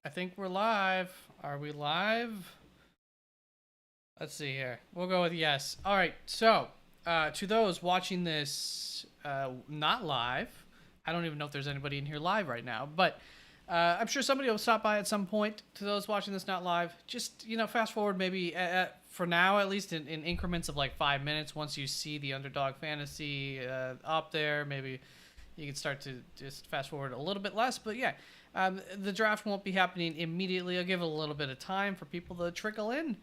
I think we're live. Are we live? Let's see here. We'll go with yes. All right. So, to those watching this not live, I don't even know if there's anybody in here live right now, but I'm sure somebody will stop by at some point. To those watching this not live, just fast forward maybe for now at least in increments of like 5 minutes. Once you see the Underdog Fantasy up there, maybe you can start to just fast forward a little bit less. But yeah, the draft won't be happening immediately. I'll give it a little bit of time for people to trickle in.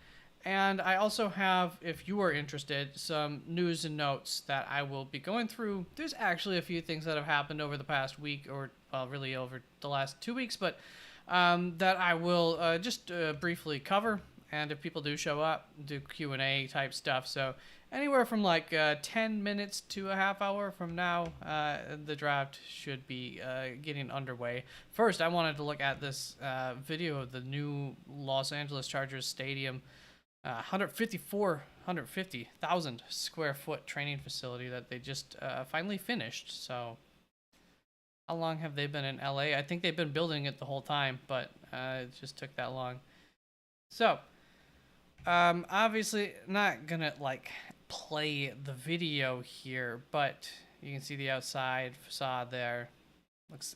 And I also have, if you are interested, some news and notes that I will be going through. There's actually a few things that have happened over the past week, or well, really over the last 2 weeks, but that I will just briefly cover. And if people do show up, do Q&A type stuff. So anywhere from like 10 minutes to a half hour from now, the draft should be getting underway. First, I wanted to look at this video of the new Los Angeles Chargers Stadium. 150,000 square foot training facility that they just finally finished. So, how long have they been in LA? I think they've been building it the whole time, but it just took that long. So, obviously, not gonna like play the video here, but you can see the outside facade there.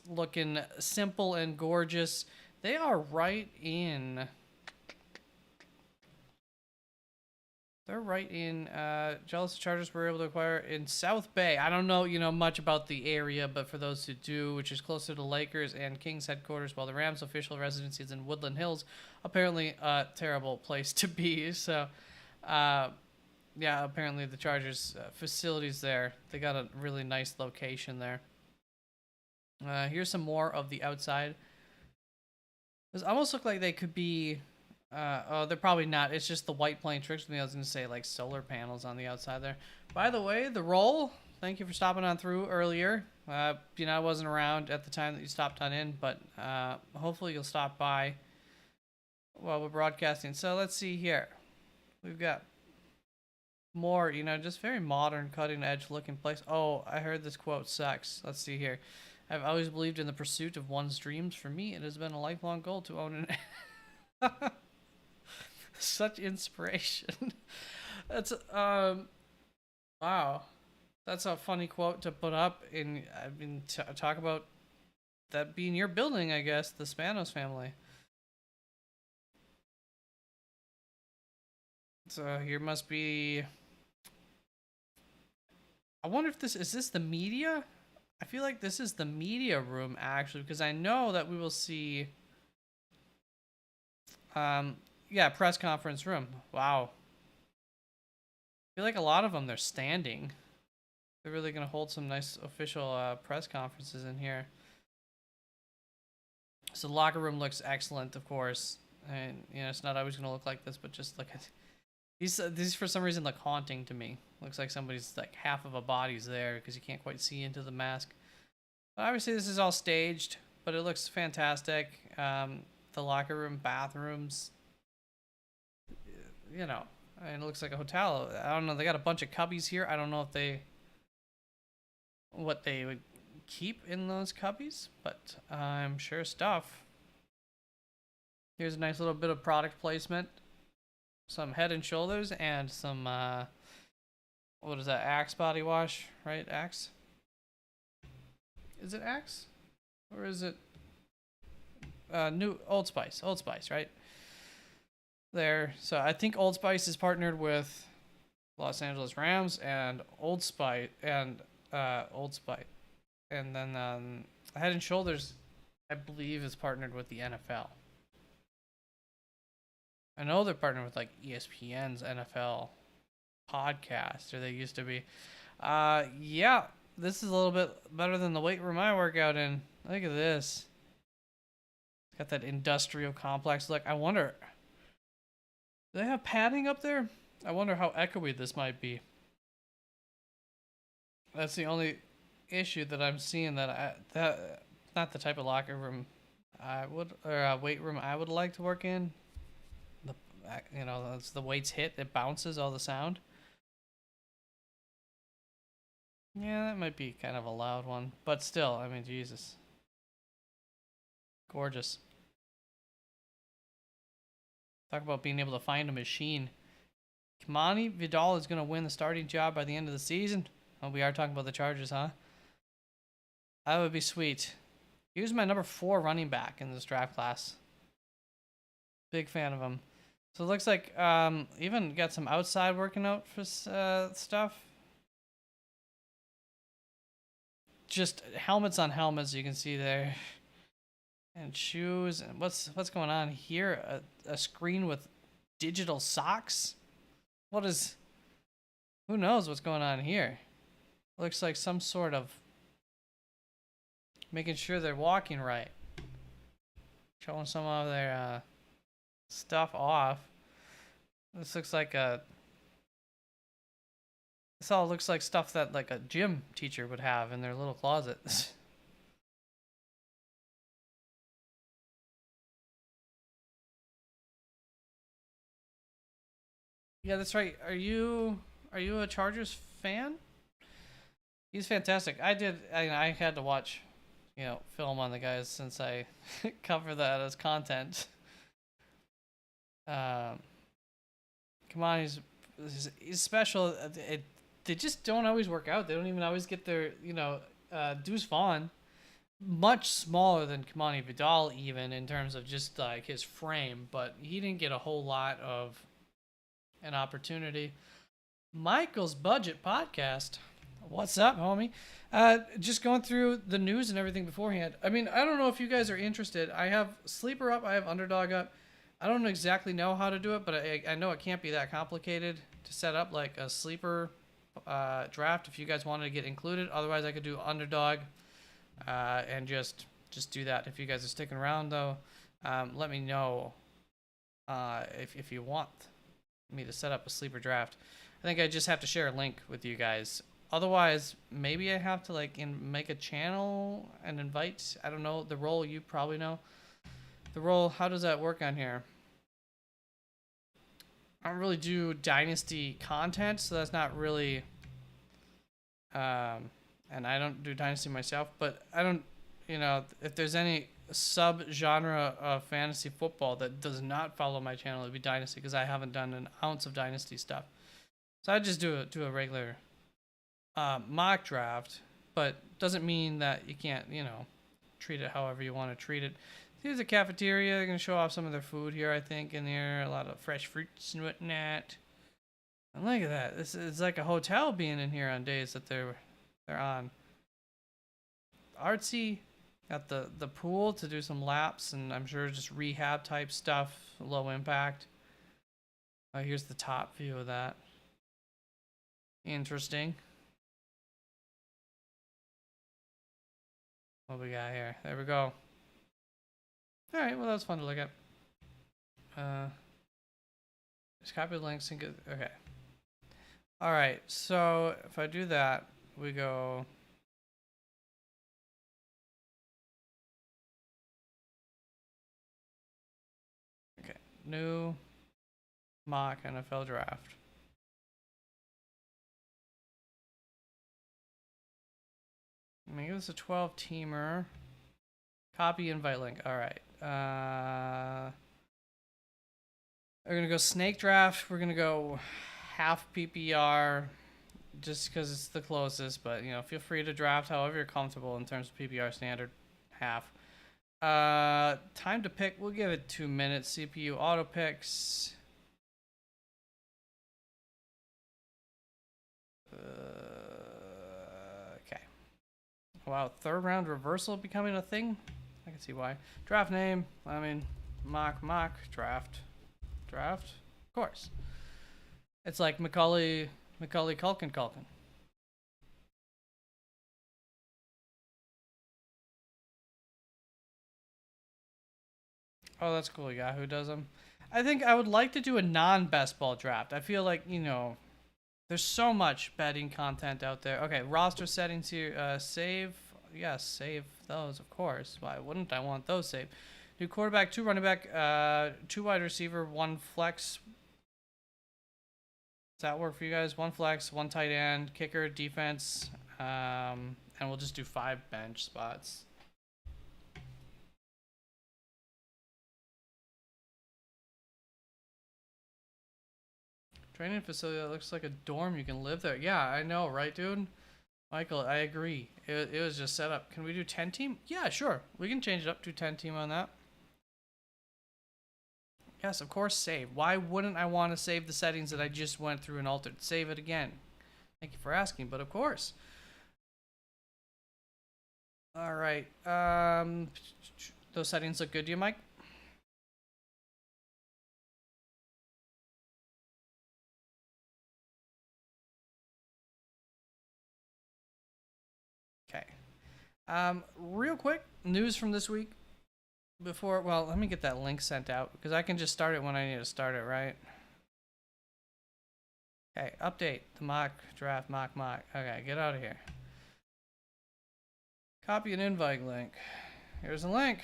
Looking simple and gorgeous. They are right in. They're right in Jealous Chargers were able to acquire in South Bay. I don't know, much about the area, but for those who do, which is closer to Lakers and Kings headquarters, while the Rams' official residency is in Woodland Hills, apparently a terrible place to be. So, yeah, apparently the Chargers' facilities there, they got a really nice location there. Here's some more of the outside. Those almost look like they could be oh, they're probably not. It's just the white playing tricks with me. I was going to say, like, solar panels on the outside there. By the way, the roll, thank you for stopping on through earlier. I wasn't around at the time that you stopped on in, but hopefully you'll stop by while we're broadcasting. So let's see here. We've got more, just very modern, cutting-edge looking place. Oh, I heard this quote sucks. Let's see here. I've always believed in the pursuit of one's dreams. For me, it has been a lifelong goal to own an... Such inspiration. That's wow. That's a funny quote to put up in. I mean, talk about that being your building. I guess the Spanos family. So here must be. I wonder if this is this the media. I feel like this is the media room actually because I know that we will see. Yeah, press conference room. Wow. I feel like a lot of them they're standing. They're really gonna hold some nice official press conferences in here. So the locker room looks excellent, of course, and it's not always gonna look like this, but just look at these for some reason look haunting to me. Looks like somebody's like half of a body's there because you can't quite see into the mask. But obviously this is all staged, but it looks fantastic. The locker room, bathrooms, and it looks like a hotel. I don't know. They got a bunch of cubbies here. I don't know if what they would keep in those cubbies, but I'm sure stuff. Here's a nice little bit of product placement. Some Head and Shoulders and some, what is that, Axe body wash, right? Axe? Is it Axe? Or is it new Old Spice? Old Spice, right? There. So I think Old Spice is partnered with Los Angeles Rams and Old Spice and and then Head and Shoulders, I believe, is partnered with the NFL. I know they're partnered with like ESPN's NFL podcast, or they used to be. Yeah, this is a little bit better than the weight room I work out in. Look at this. Got that industrial complex look. I wonder, do they have padding up there? I wonder how echoey this might be. That's the only issue that I'm seeing that not the type of locker room I would or weight room I would like to work in. The as the weights hit, it bounces all the sound. Yeah, that might be kind of a loud one, but still, I mean, Jesus, gorgeous. Talk about being able to find a machine. Kimani Vidal is going to win the starting job by the end of the season. Oh, we are talking about the Chargers, huh? That would be sweet. He was my number 4 running back in this draft class. Big fan of him. So it looks like even got some outside working out for stuff. Just helmets on helmets, you can see there. And shoes. And what's going on here? A screen with digital socks? What is... Who knows what's going on here? Looks like some sort of... Making sure they're walking right. Showing some of their stuff off. This looks like a... This all looks like stuff that like a gym teacher would have in their little closet. Yeah, that's right. Are you a Chargers fan? He's fantastic. I had to watch, film on the guys since I cover that as content. Come on, he's special. They just don't always work out. They don't even always get their, Deuce Vaughn, much smaller than Kamani Vidal even in terms of just like his frame, but he didn't get a whole lot of an opportunity. Michael's Budget Podcast. What's up, homie? Just going through the news and everything beforehand. I mean, I don't know if you guys are interested. I have Sleeper up. I have Underdog up. I don't exactly know how to do it, but I know it can't be that complicated to set up like a Sleeper draft if you guys wanted to get included. Otherwise, I could do Underdog and just do that. If you guys are sticking around, though, let me know if you want me to set up a Sleeper draft. I think I just have to share a link with you guys. Otherwise, maybe I have to make a channel and invite. I don't know the role. You probably know the role. How does that work on here? I don't really do Dynasty content, so that's not really. And I don't do Dynasty myself, but I don't. If there's any sub-genre of fantasy football that does not follow my channel, it'd be Dynasty because I haven't done an ounce of Dynasty stuff. So I just do a regular mock draft, but doesn't mean that you can't, treat it however you want to treat it. Here's a cafeteria. They're going to show off some of their food here, I think, in there. A lot of fresh fruits and whatnot. And look at that. This is like a hotel being in here on days that they're on. Artsy. Got the pool to do some laps, and I'm sure just rehab type stuff. Low impact. Here's the top view of that. Interesting. What we got here? There we go. All right, well, that was fun to look at. Just copy the links and get... Okay. All right, so if I do that, we go... Okay, new mock NFL draft. I'm gonna give this a 12-teamer. Copy invite link. All right. We're gonna go snake draft. We're gonna go half PPR, just because it's the closest. But feel free to draft however you're comfortable in terms of PPR standard. Half. Time to pick. We'll give it 2 minutes. CPU auto picks. Okay. Wow, 3rd round reversal becoming a thing? I can see why. Draft name, mock draft. Draft? Of course. It's like Macaulay Culkin. Oh, that's cool. Yahoo does them. I think I would like to do a non-best ball draft. I feel like, there's so much betting content out there. Okay, roster settings here. Save. Yes, save those, of course. Why wouldn't I want those saved? Do quarterback, 2 running back, 2 wide receiver, 1 flex. Does that work for you guys? 1 flex, 1 tight end, kicker, defense, and we'll just do 5 bench spots. Training facility that looks like a dorm. You can live there. Yeah, I know, right, dude? Michael, I agree. It was just set up. Can we do 10 team? Yeah, sure. We can change it up to 10 team on that. Yes, of course, save. Why wouldn't I want to save the settings that I just went through and altered? Save it again. Thank you for asking, but of course. All right. Those settings look good to you, Mike? Okay. Real quick, news from this week. Before, well, let me get that link sent out because I can just start it when I need to start it, right? Okay, update the mock draft, mock. Okay, get out of here. Copy an invite link. Here's the link.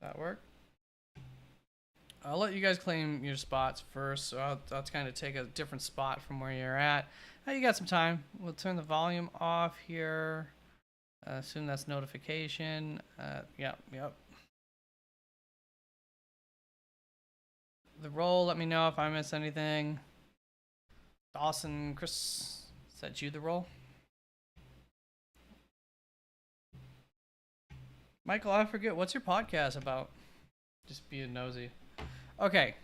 That work? I'll let you guys claim your spots first, so I'll kind of take a different spot from where you're at. You got some time. We'll turn the volume off here. Assume that's notification. Yep. The role, let me know if I miss anything. Dawson, Chris, is that you, the role? Michael, I forget, what's your podcast about? Just being nosy. Okay,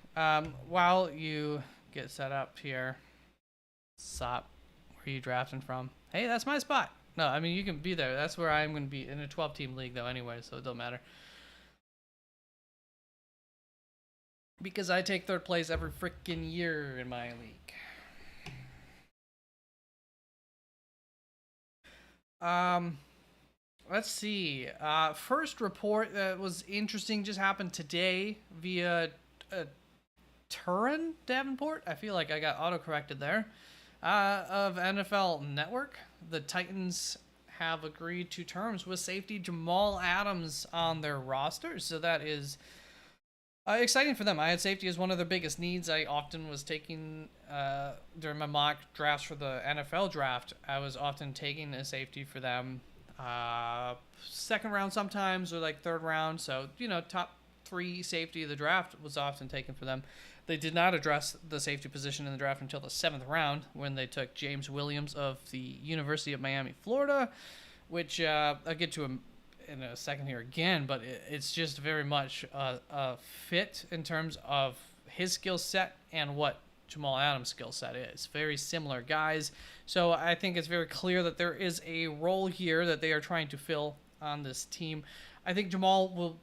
while you get set up here, Sop, where are you drafting from? Hey, that's my spot. No, I mean, you can be there. That's where I'm going to be in a 12-team league, though, anyway, so it don't matter. Because I take third place every freaking year in my league. Let's see. First report that was interesting just happened today via Turin Davenport. I feel like I got auto-corrected there. Of NFL Network, the Titans have agreed to terms with safety Jamal Adams on their roster, so that is exciting for them. I had safety as one of their biggest needs. I often was taking, during my mock drafts for the NFL draft, I was often taking a safety for them. Second round sometimes, or like third round, so, top 3 safety of the draft was often taken for them. They did not address the safety position in the draft until the 7th round when they took James Williams of the University of Miami, Florida, which I'll get to him in a second here again, but it's just very much a fit in terms of his skill set and what Jamal Adams' skill set is. Very similar guys. So I think it's very clear that there is a role here that they are trying to fill on this team. I think Jamal will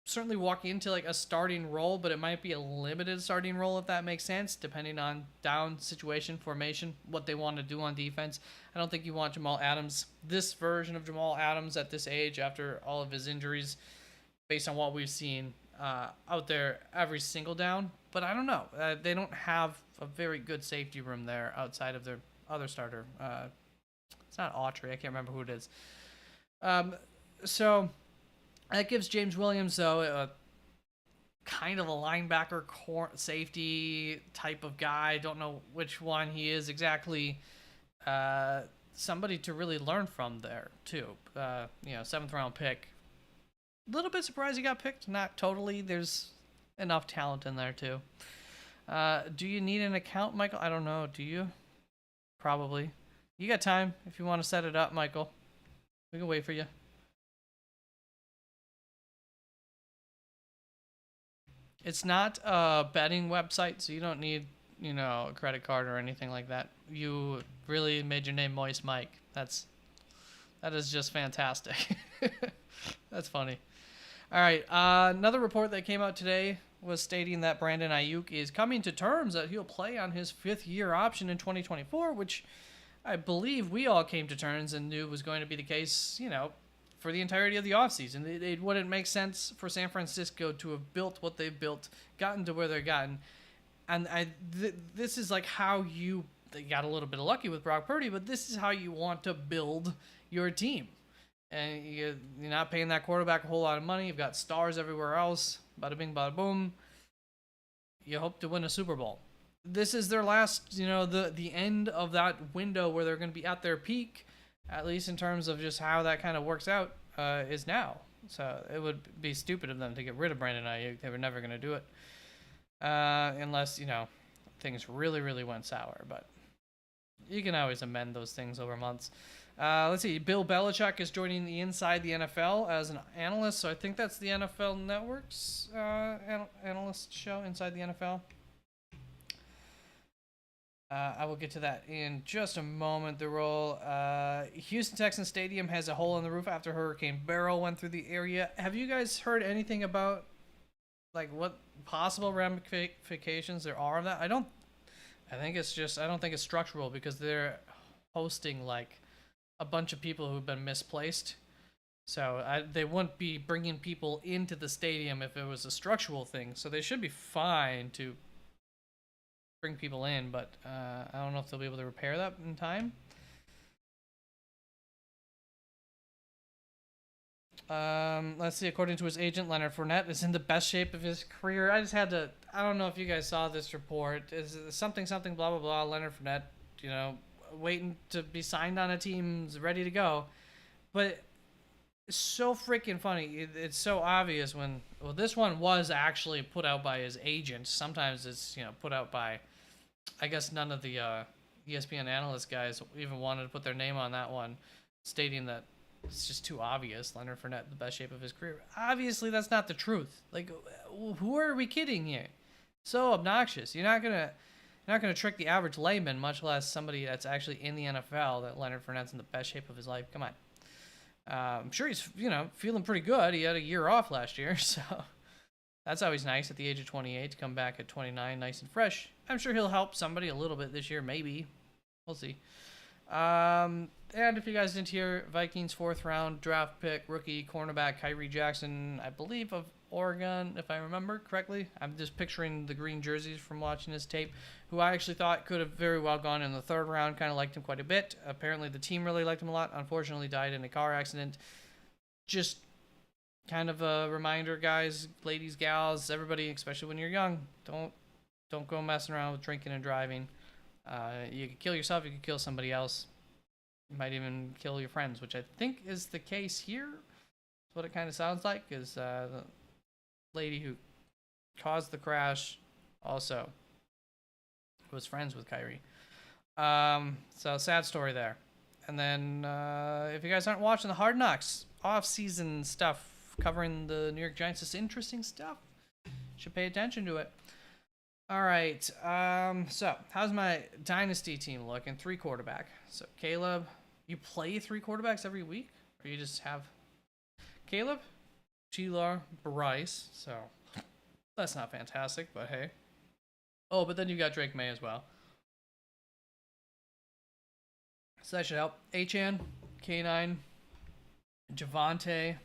certainly walk into like a starting role, but it might be a limited starting role, if that makes sense, depending on down situation, formation, what they want to do on defense. I don't think you want Jamal Adams, this version of Jamal Adams at this age after all of his injuries, based on what we've seen out there every single down. But I don't know. They don't have a very good safety room there outside of their other starter. It's not Autry. I can't remember who it is. So that gives James Williams, though, a kind of a linebacker safety type of guy. Don't know which one he is exactly. Somebody to really learn from there, too. 7th round pick. A little bit surprised he got picked. Not totally. There's enough talent in there, too. Do you need an account, Michael? I don't know. Do you? Probably. You got time if you want to set it up, Michael. We can wait for you. It's not a betting website, so you don't need, a credit card or anything like that. You really made your name Moist Mike. That is just fantastic. That's funny. All right. Another report that came out today was stating that Brandon Ayuk is coming to terms that he'll play on his 5th-year option in 2024, which I believe we all came to terms and knew was going to be the case, for the entirety of the offseason. It wouldn't make sense for San Francisco to have built what they've built, gotten to where they've gotten. And this is like how they got a little bit of lucky with Brock Purdy, but this is how you want to build your team. And you're not paying that quarterback a whole lot of money. You've got stars everywhere else. Bada bing, bada boom. You hope to win a Super Bowl. This is their last, the end of that window where they're going to be at their peak, at least in terms of just how that kind of works out, is now. So it would be stupid of them to get rid of Brandon Ayuk. They were never going to do it. Unless, things really, really went sour. But you can always amend those things over months. Let's see. Bill Belichick is joining the Inside the NFL as an analyst. So I think that's the NFL Network's analyst show, Inside the NFL. I will get to that in just a moment. The role Houston Texans Stadium has a hole in the roof after Hurricane Beryl went through the area. Have you guys heard anything about like what possible ramifications there are of that? I don't think it's structural because they're hosting like a bunch of people who've been misplaced. So they wouldn't be bringing people into the stadium if it was a structural thing. So they should be fine to bring people in, but I don't know if they'll be able to repair that in time. Let's see. According to his agent, Leonard Fournette is in the best shape of his career. I don't know if you guys saw this report. Is something blah blah blah. Leonard Fournette, waiting to be signed on a team, ready to go. But it's so freaking funny. It's so obvious when this one was actually put out by his agent. Sometimes it's put out by, I guess none of the ESPN analyst guys even wanted to put their name on that one, stating that it's just too obvious. Leonard Fournette, the best shape of his career. Obviously, that's not the truth. Like, who are we kidding here? So obnoxious. You're not gonna trick the average layman, much less somebody that's actually in the NFL, that Leonard Fournette's in the best shape of his life. Come on. I'm sure he's feeling pretty good. He had a year off last year, so that's always nice at the age of 28 to come back at 29, nice and fresh. I'm sure he'll help somebody a little bit this year, maybe. We'll see. And if you guys didn't hear, Vikings 4th round draft pick, rookie cornerback Kyrie Jackson, I believe of Oregon, if I remember correctly. I'm just picturing the green jerseys from watching his tape, who I actually thought could have very well gone in the 3rd round. Kind of liked him quite a bit. Apparently the team really liked him a lot. Unfortunately died in a car accident. Just kind of a reminder, guys, ladies, gals, everybody, especially when you're young, don't go messing around with drinking and driving. You could kill yourself, you could kill somebody else. You might even kill your friends, which I think is the case here. That's what it kind of sounds like, is the lady who caused the crash also was friends with Kyrie. So sad story there. And then if you guys aren't watching the Hard Knocks off-season stuff covering the New York Giants, it's interesting stuff. Should pay attention to it. All right. So how's my dynasty team looking? 3 quarterback. So Caleb, you play 3 quarterbacks every week, or you just have Caleb, Chilar, Bryce. So that's not fantastic, but hey. Oh, but then you got Drake May as well. So that should help. Achan, K9, Javante,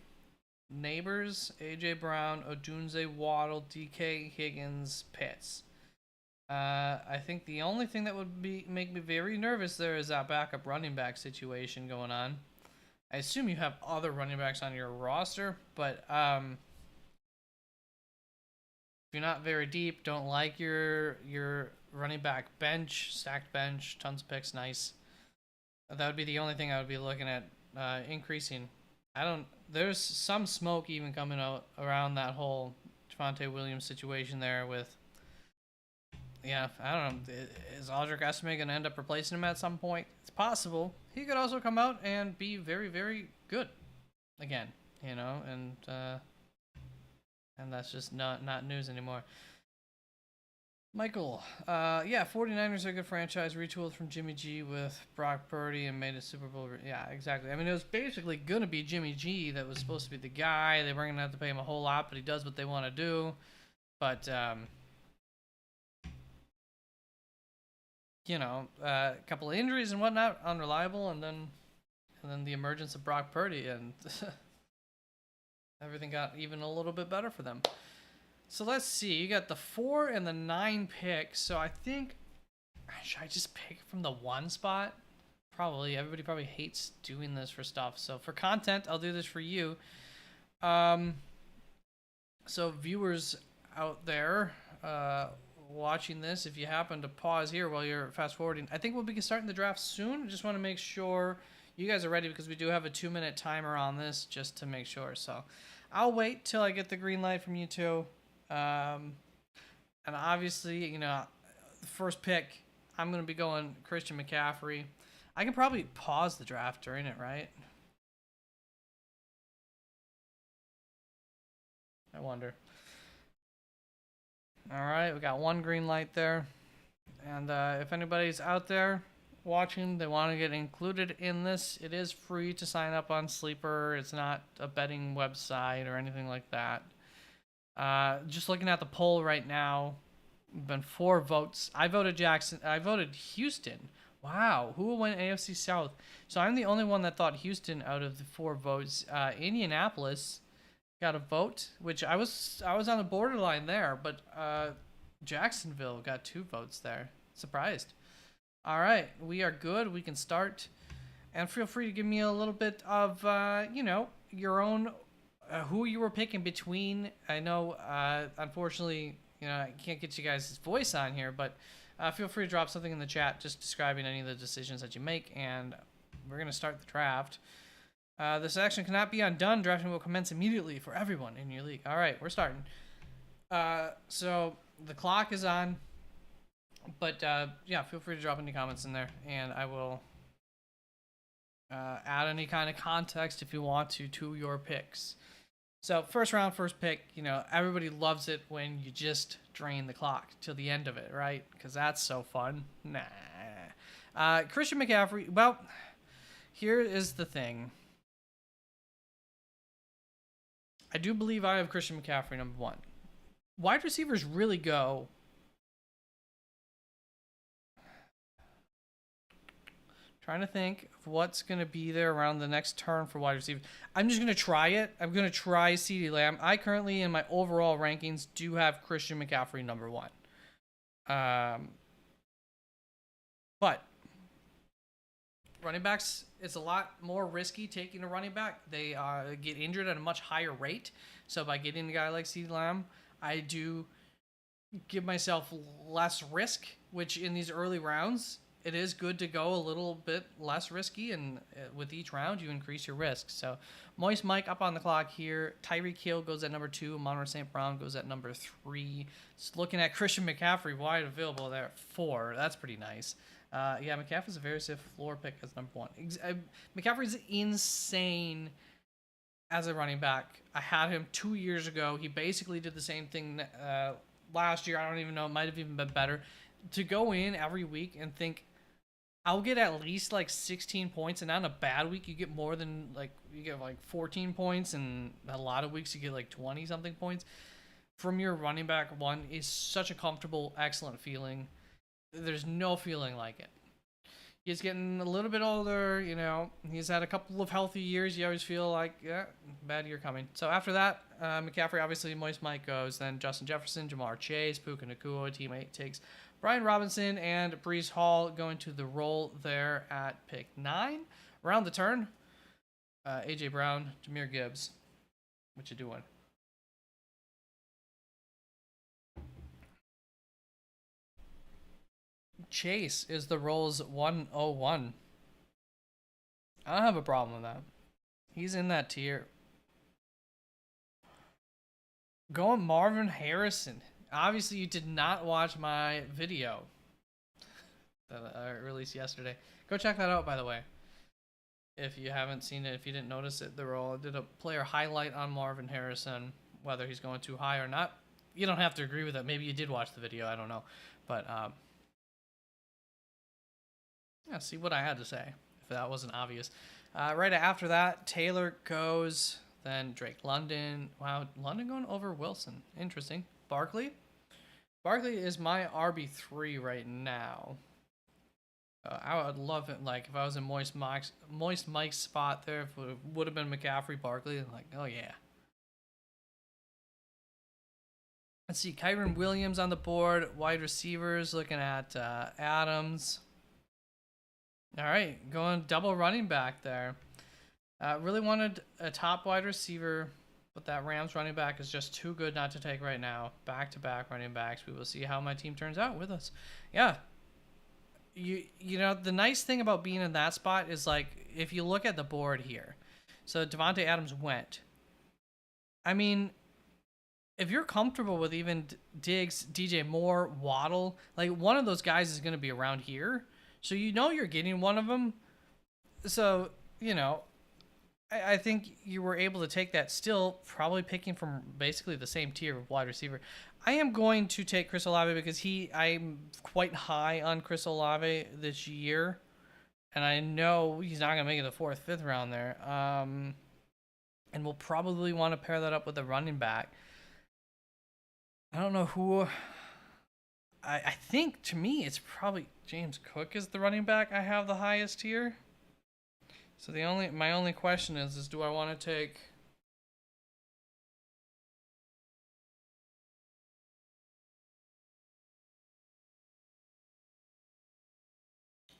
Neighbors, AJ Brown, Odunze, Waddle, DK, Higgins, Pitts. I think the only thing that would make me very nervous there is that backup running back situation going on. I assume you have other running backs on your roster, but if you're not very deep, don't like your running back bench, stacked bench, tons of picks, nice. That would be the only thing I would be looking at increasing. There's some smoke even coming out around that whole Javonte Williams situation there with, I don't know, is Audric Estime going to end up replacing him at some point? It's possible. He could also come out and be very, very good again, and that's just not news anymore. Michael, 49ers are a good franchise, retooled from Jimmy G with Brock Purdy and made a Super Bowl. Yeah, exactly. I mean, it was basically going to be Jimmy G that was supposed to be the guy. They weren't going to have to pay him a whole lot, but he does what they want to do. But, a couple of injuries and whatnot, unreliable, and then the emergence of Brock Purdy, and everything got even a little bit better for them. So let's see. You got the 4 and the 9 picks. So I think, should I just pick from the 1 spot? Probably. Everybody probably hates doing this for stuff. So for content, I'll do this for you. So viewers out there watching this, if you happen to pause here while you're fast forwarding, I think we'll be starting the draft soon. I just want to make sure you guys are ready because we do have a 2-minute timer on this just to make sure. So I'll wait till I get the green light from you two. And obviously, the first pick, I'm going to be going Christian McCaffrey. I can probably pause the draft during it, right? I wonder. All right, we got one green light there. And if anybody's out there watching, they want to get included in this, it is free to sign up on Sleeper. It's not a betting website or anything like that. Just looking at the poll right now, been 4 votes. I voted Jackson. I voted Houston. Wow, who will win AFC South? So I'm the only one that thought Houston out of the 4 votes. Indianapolis got a vote, which I was on the borderline there, but Jacksonville got 2 votes there. Surprised. All right, we are good. We can start, and feel free to give me a little bit of your own who you were picking between. I know, unfortunately, I can't get you guys' voice on here, but feel free to drop something in the chat just describing any of the decisions that you make, and we're going to start the draft. This action cannot be undone. Drafting will commence immediately for everyone in your league. All right, we're starting. So the clock is on, but yeah, feel free to drop any comments in there, and I will add any kind of context if you want to your picks. So first round, first pick, everybody loves it when you just drain the clock till the end of it, right? Because that's so fun. Nah. Christian McCaffrey, well, here is the thing. I do believe I have Christian McCaffrey number 1. Wide receivers really go. Trying to think of what's going to be there around the next turn for wide receiver. I'm just going to try it. I'm going to try CeeDee Lamb. I currently, in my overall rankings, do have Christian McCaffrey number 1. But running backs, it's a lot more risky taking a running back. They get injured at a much higher rate. So by getting a guy like CeeDee Lamb, I do give myself less risk, which in these early rounds, it is good to go a little bit less risky, and with each round, you increase your risk. So, Moist Mike up on the clock here. Tyreek Hill goes at number 2. Amon-Ra St. Brown goes at number 3. Just looking at Christian McCaffrey wide available there at 4. That's pretty nice. Yeah, McCaffrey's a very safe floor pick as number 1. McCaffrey's insane as a running back. I had him 2 years ago. He basically did the same thing last year. I don't even know. It might have even been better. To go in every week and think, I'll get at least like 16 points, and on a bad week, you get more than you get 14 points, and a lot of weeks you get like 20 something points from your running back 1 is such a comfortable, excellent feeling. There's no feeling like it. He's getting a little bit older, he's had a couple of healthy years. You always feel like, yeah, bad year coming. So after that, McCaffrey, obviously, Moist Mike goes. Then Justin Jefferson, Jamar Chase, Puka Nacua, teammate takes Brian Robinson, and Breece Hall going to the role there at pick 9. Around the turn, A.J. Brown, Jahmyr Gibbs. What you doing? Chase is the role's 101. I don't have a problem with that. He's in that tier. Going Marvin Harrison. Obviously, you did not watch my video that I released yesterday. Go check that out, by the way. If you haven't seen it, if you didn't notice it, I did a player highlight on Marvin Harrison, whether he's going too high or not. You don't have to agree with it. Maybe you did watch the video. I don't know. But, yeah, see what I had to say, if that wasn't obvious. Right after that, Taylor goes, then Drake London. Wow, London going over Wilson. Interesting. Barkley is my RB3 right now. I would love it, if I was in Moist Mike's spot there, if it would have been McCaffrey, Barkley, oh yeah. Let's see, Kyron Williams on the board. Wide receivers, looking at Adams. All right, going double running back there. Really wanted a top wide receiver, but that Rams running back is just too good not to take right now. Back-to-back running backs. We will see how my team turns out with us. Yeah. The nice thing about being in that spot is, if you look at the board here. So Devontae Adams went. I mean, if you're comfortable with even Diggs, DJ Moore, Waddle, like one of those guys is going to be around here, so you know you're getting one of them. So you know, I think you were able to take that, still probably picking from basically the same tier of wide receiver. I am going to take Chris Olave because I'm quite high on Chris Olave this year, and I know he's not going to make it the fourth, fifth round there. And we'll probably want to pair that up with a running back. I don't know who. I think to me it's probably James Cook is the running back I have the highest here. So my only question is do I want to take?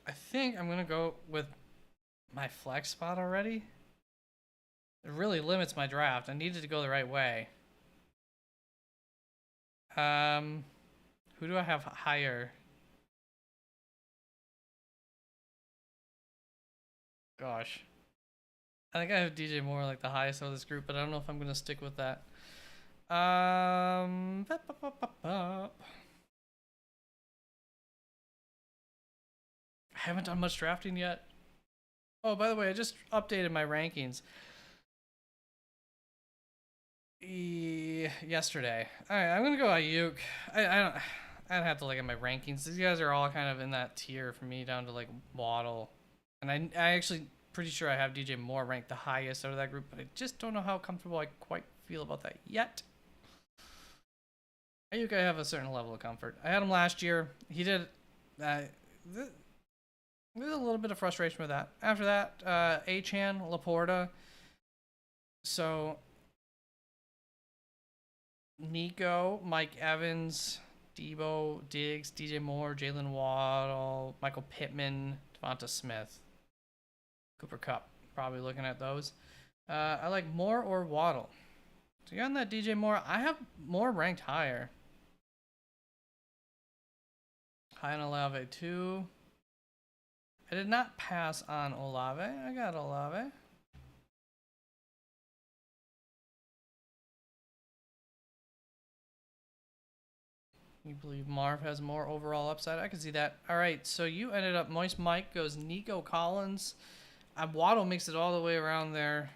I think I'm gonna go with my flex spot already. It really limits my draft. I needed to go the right way. Who do I have higher? Gosh, I think I have DJ Moore like the highest of this group, but I don't know if I'm gonna stick with that. I haven't done much drafting yet. Oh, by the way, I just updated my rankings yesterday. All right, I'm gonna go Ayuk. I don't have to look at my rankings. These guys are all kind of in that tier for me, down to like Waddle, and I actually pretty sure I have DJ Moore ranked the highest out of that group, but I just don't know how comfortable I quite feel about that yet. Ayuk, I have a certain level of comfort. I had him last year. He did. There's a little bit of frustration with that. After that, Achan, Laporta. So Nico, Mike Evans, Debo, Diggs, DJ Moore, Jalen Waddle, Michael Pittman, Devonta Smith, Cooper Kupp. Probably looking at those. I like Moore or Waddle. So you on that DJ Moore? I have Moore ranked higher. High on Olave too. I did not pass on Olave. I got Olave. You believe Marv has more overall upside? I can see that. All right, so you ended up Moist Mike goes Nico Collins. Waddle makes it all the way around there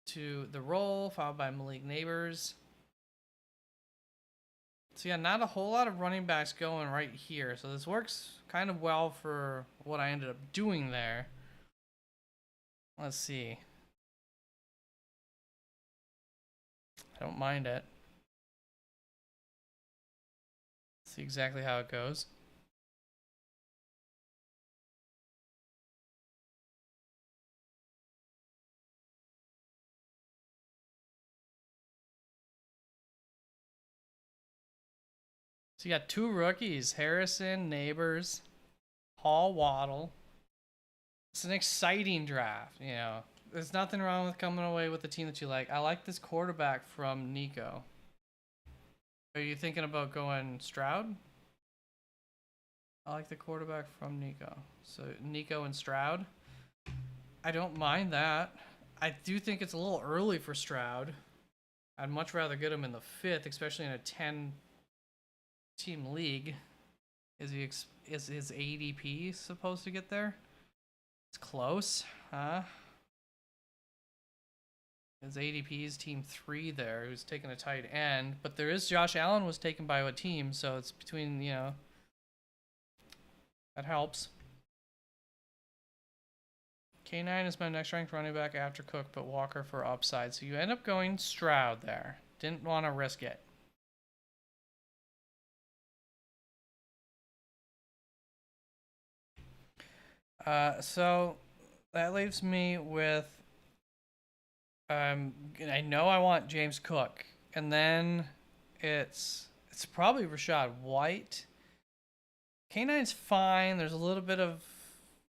to the roll, followed by Malik Neighbors. So yeah, not a whole lot of running backs going right here. So this works kind of well for what I ended up doing there. Let's see. I don't mind it. See exactly how it goes. So you got two rookies, Harrison, Neighbors, Hall, Waddle. It's an exciting draft, you know. There's nothing wrong with coming away with the team that you like. I like this quarterback from Nico. Are you thinking about going Stroud? I like the quarterback from Nico. So Nico and Stroud. I don't mind that. I do think it's a little early for Stroud. I'd much rather get him in the fifth, especially in a 10-team league. Is his ADP supposed to get there? It's close, huh? His ADP is team 3 there, who's taking a tight end. But there is Josh Allen was taken by a team, so it's between, you know, that helps. K9 is my next ranked running back after Cook, but Walker for upside. So you end up going Stroud there. Didn't want to risk it. So that leaves me with I know I want James Cook, and then it's probably Rashad White. K9's fine. There's a little bit of,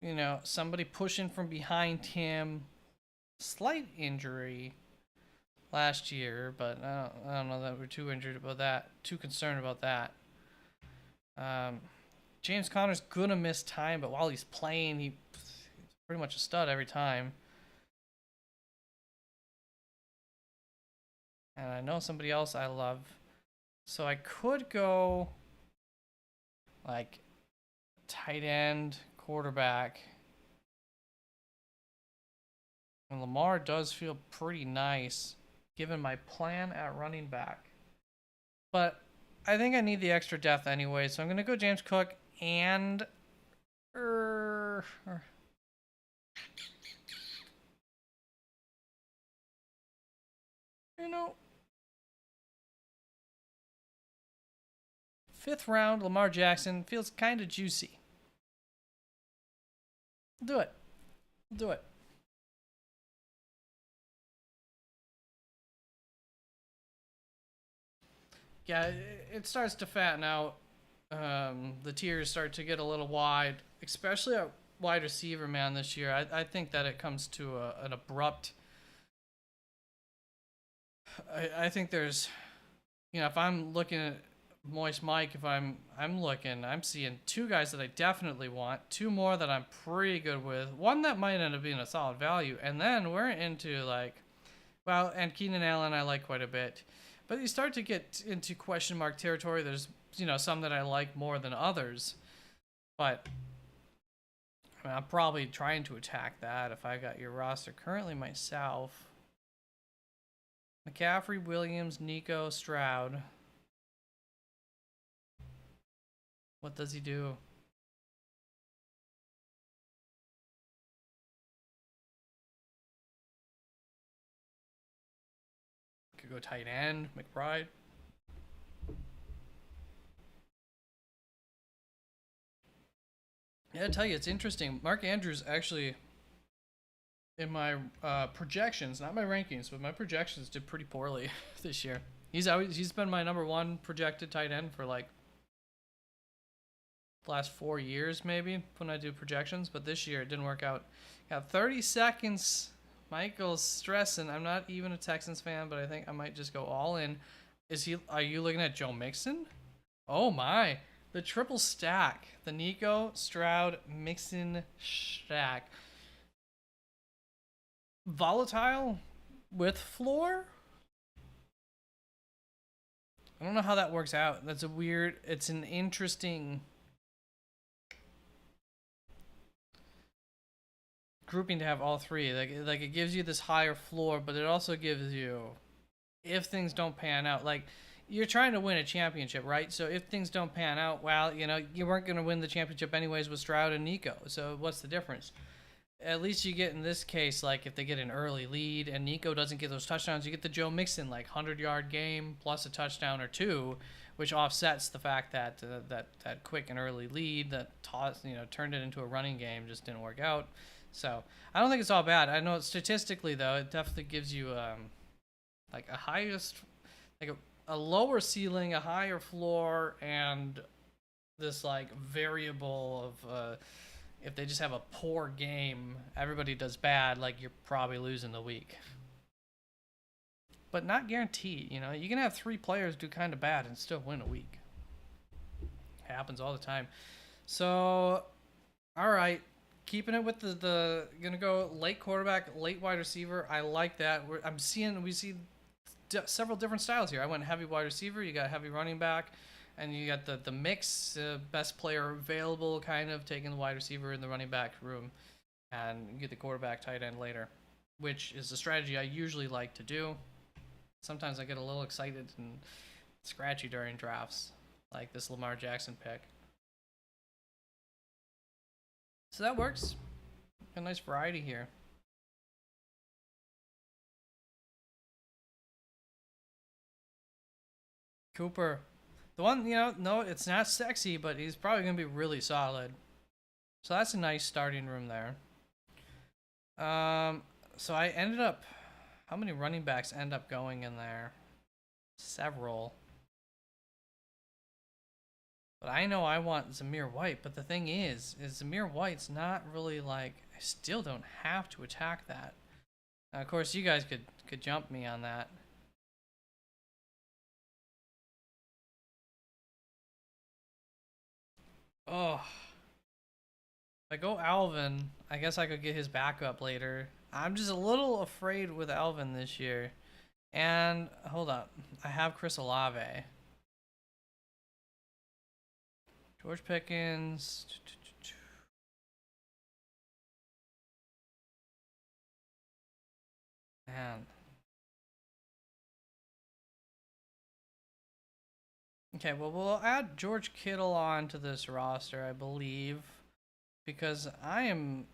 you know, somebody pushing from behind him. Slight injury last year, but I don't know that we're too injured about that. Too concerned about that. James Conner's gonna miss time, but while he's playing, he's pretty much a stud every time. And I know somebody else I love. So I could go like tight end, quarterback. And Lamar does feel pretty nice given my plan at running back. But I think I need the extra depth anyway, so I'm going to go James Cook and you know, fifth round Lamar Jackson feels kind of juicy. Do it. Do it. Yeah, it starts to fatten out. The tiers start to get a little wide, especially at wide receiver, man, this year. I think that it comes to an abrupt. I think there's, if I'm looking at Moist Mike, if I'm seeing two guys that I definitely want, two more that I'm pretty good with, one that might end up being a solid value, and then we're into and Keenan Allen I like quite a bit. But you start to get into question mark territory. There's, some that I like more than others. But I mean, I'm probably trying to attack that if I got your roster currently myself. McCaffrey, Williams, Nico, Stroud. What does he do? Could go tight end, McBride. Yeah, I tell you, it's interesting. Mark Andrews actually, in my projections, not my rankings, but my projections, did pretty poorly this year. He's been my number one projected tight end for like the last 4 years, maybe, when I do projections. But this year it didn't work out. Got 30 seconds. Michael's stressing. I'm not even a Texans fan, but I think I might just go all in. Are you looking at Joe Mixon? Oh my. The triple stack. The Nico, Stroud, Mixon stack. Volatile with floor? I don't know how that works out. It's an interesting grouping to have all three. Like it gives you this higher floor, but it also gives you, if things don't pan out, like you're trying to win a championship, right? So if things don't pan out, well, you weren't going to win the championship anyways with Stroud and Nico. So what's the difference? At least you get in this case, like if they get an early lead and Nico doesn't get those touchdowns, you get the Joe Mixon 100-yard game plus a touchdown or two, which offsets the fact that that quick and early lead that turned it into a running game just didn't work out. So I don't think it's all bad. I know statistically though, it definitely gives you like a lower ceiling, a higher floor, and this variable of if they just have a poor game, everybody does bad, you're probably losing the week. But not guaranteed, you can have 3 players do kind of bad and still win a week. It happens all the time. So, all right, keeping it with the gonna go late quarterback, late wide receiver. I like that. We see several different styles here. I went heavy wide receiver. You got heavy running back. And you got the mix, best player available, kind of taking the wide receiver in the running back room, and you get the quarterback tight end later, which is a strategy I usually like to do. Sometimes I get a little excited and scratchy during drafts, like this Lamar Jackson pick. So that works. A nice variety here. Cooper. The one, no, it's not sexy, but he's probably going to be really solid. So that's a nice starting room there. So I ended up, how many running backs end up going in there? Several. But I know I want Zamir White, but the thing is Zamir White's not really I still don't have to attack that. Now, of course, you guys could jump me on that. Oh. If I go Alvin, I guess I could get his backup later. I'm just a little afraid with Alvin this year. And hold up, I have Chris Olave, George Pickens. Man. Okay, well, we'll add George Kittle onto this roster, I believe, because I am.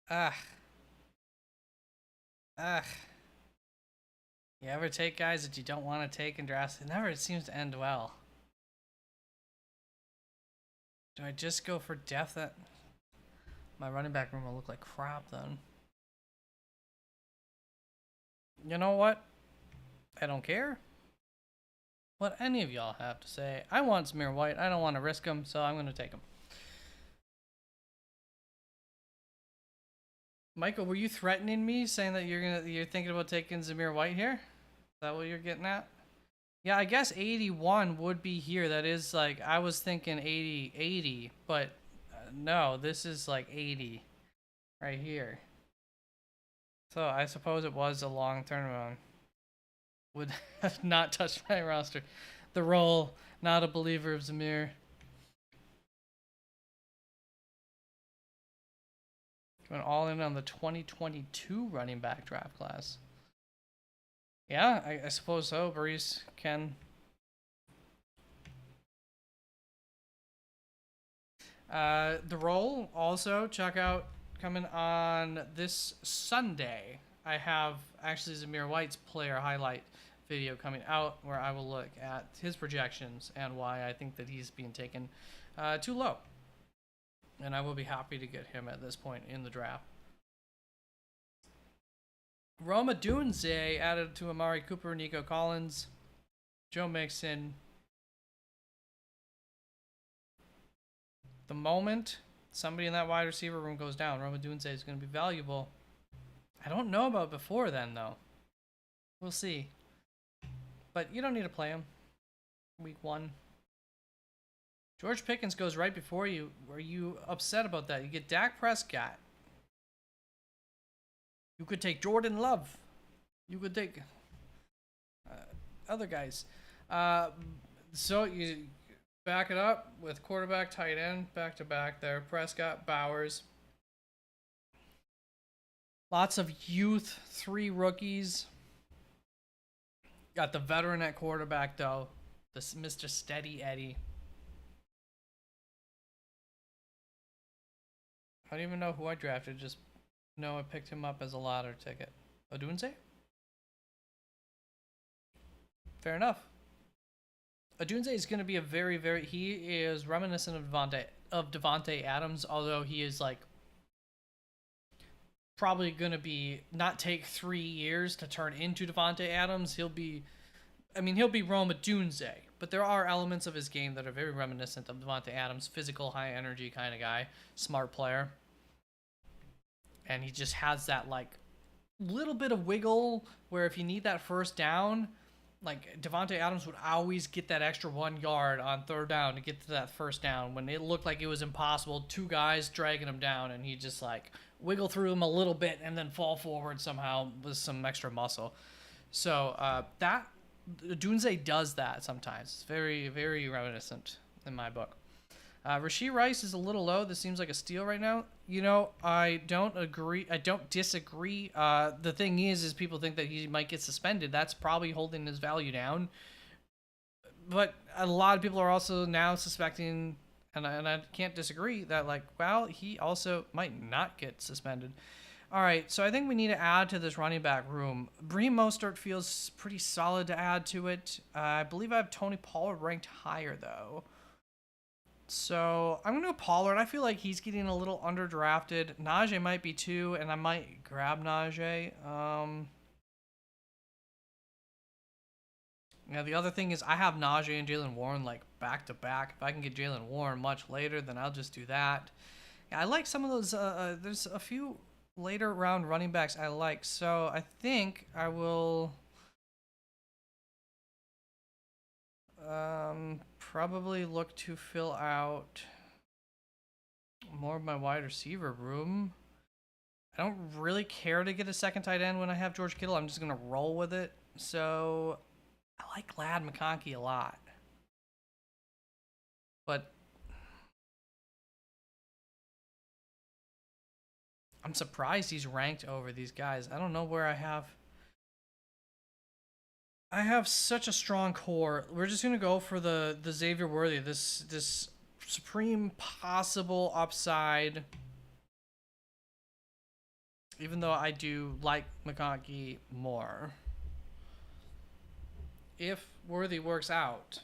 Ah, ah. You ever take guys that you don't want to take in drafts? It never seems to end well. Do I just go for depth? That my running back room will look like crap then. You know what? I don't care what any of y'all have to say. I want Zamir White. I don't want to risk him, so I'm going to take him. Michael, were you threatening me, saying that you're thinking about taking Zamir White here? Is that what you're getting at? Yeah, I guess 81 would be here. That is like, I was thinking 80, but no, this is like 80 right here. So I suppose it was a long turnaround. Would have not touched my roster. The role, not a believer of Zamir. Going all in on the 2022 running back draft class. Yeah, I suppose so. Breeze can. The role also check out coming on this Sunday. I have actually Zamir White's player highlight video coming out where I will look at his projections and why I think that he's being taken too low. And I will be happy to get him at this point in the draft. Roma Dunze added to Amari Cooper, Nico Collins, Joe Mixon. The moment somebody in that wide receiver room goes down, Roma Dunze is going to be valuable. I don't know about before then, though. We'll see. But you don't need to play him. Week 1. George Pickens goes right before you. Are you upset about that? You get Dak Prescott. You could take Jordan Love. You could take other guys. So you back it up with quarterback, tight end, back to back there. Prescott, Bowers. Lots of youth, 3 rookies. Got the veteran at quarterback, though. This Mr. Steady Eddie. I don't even know who I drafted. Just know I picked him up as a ladder ticket. Odunze? Fair enough. Odunze is going to be a very. He is reminiscent of Devontae Adams, although he is like probably going to be not take 3 years to turn into Devontae Adams. He'll be Rome Odunze, but there are elements of his game that are very reminiscent of Devontae Adams, physical, high energy kind of guy, smart player. And he just has that like little bit of wiggle where if you need that first down, like Devontae Adams would always get that extra 1 yard on 3rd down to get to that first down when it looked like it was impossible. 2 guys dragging him down, and he just like wiggle through him a little bit and then fall forward somehow with some extra muscle. So that Dunze does that sometimes. It's very reminiscent in my book. Rashee Rice is a little low. This seems like a steal right now. You know, I don't agree. I don't disagree. The thing is people think that he might get suspended. That's probably holding his value down. But a lot of people are also now suspecting, and I can't disagree, that like, well, he also might not get suspended. All right, so I think we need to add to this running back room. Raheem Mostert feels pretty solid to add to it. I believe I have Tony Pollard ranked higher, though. So I'm going to go Pollard. I feel like he's getting a little underdrafted. Najee might be too, and I might grab Najee. Yeah, the other thing is I have Najee and Jaylen Warren like back to back. If I can get Jaylen Warren much later, then I'll just do that. Yeah, I like some of those. There's a few later round running backs I like. So I think I will probably look to fill out more of my wide receiver room. I don't really care to get a second tight end when I have George Kittle. I'm just going to roll with it. So I like Ladd McConkey a lot. But I'm surprised he's ranked over these guys. I don't know where I have. I have such a strong core. We're just gonna go for the Xavier Worthy. This supreme possible upside. Even though I do like McConkey more. If Worthy works out,